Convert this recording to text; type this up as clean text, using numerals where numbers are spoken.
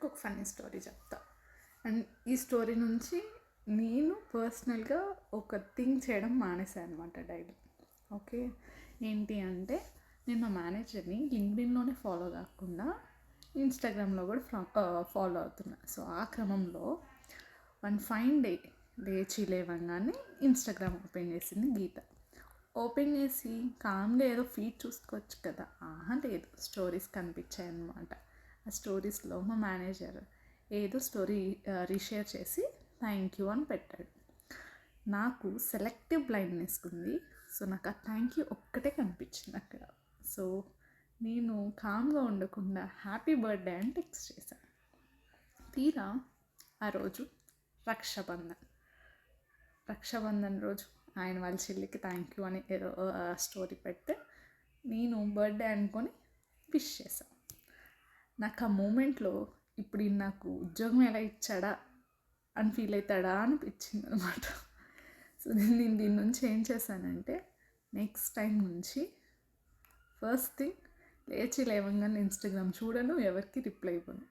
ఇంకొక funny story చెప్తా. And ఈ స్టోరీ నుంచి నేను పర్సనల్గా ఒక థింగ్ చేయడం మానేశాను అనమాట డైలీ. ఓకే, ఏంటి అంటే నేను మా మేనేజర్ని లింక్డ్ఇన్లోనే ఫాలో కాకుండా ఇన్స్టాగ్రామ్లో కూడా ఫాలో అవుతున్నా. సో ఆ క్రమంలో వన్ ఫైన్ డే లేచి లేవంగానే ఇన్స్టాగ్రామ్ ఓపెన్ చేసింది గీత. ఓపెన్ చేసి కామ్గా ఏదో ఫీడ్ చూసుకోవచ్చు కదా, ఆహా లేదు, స్టోరీస్ కనిపించాయి అన్నమాట. ఆ స్టోరీస్లో మా మేనేజర్ ఏదో స్టోరీ రీషేర్ చేసి థ్యాంక్ యూ అని పెట్టాడు. నాకు సెలెక్టివ్ బ్లైండ్నెస్ ఉంది, సో నాకు ఆ థ్యాంక్ యూ ఒక్కటే కనిపించింది అక్కడ. సో నేను కామ్గా ఉండకుండా హ్యాపీ బర్త్డే అని టెక్స్ట్ చేశాను. తీరా ఆ రోజు రక్షాబంధన్ రోజు ఆయన వాళ్ళ చెల్లికి థ్యాంక్ యూ అని ఏదో స్టోరీ పెడితే నేను బర్త్డే అనుకొని విష్ చేశాను. నాకు ఆ మూమెంట్లో ఇప్పుడు నాకు ఉద్యోగం ఎలా ఇచ్చాడా అని ఫీల్ అవుతాడా అనిపించింది అనమాట. సో నేను దీని నుంచి ఏం చేశానంటే నెక్స్ట్ టైం నుంచి ఫస్ట్ థింగ్ లేచి లేవంగానే ఇన్స్టాగ్రామ్ చూడను, ఎవరికి రిప్లై ఇవ్వను.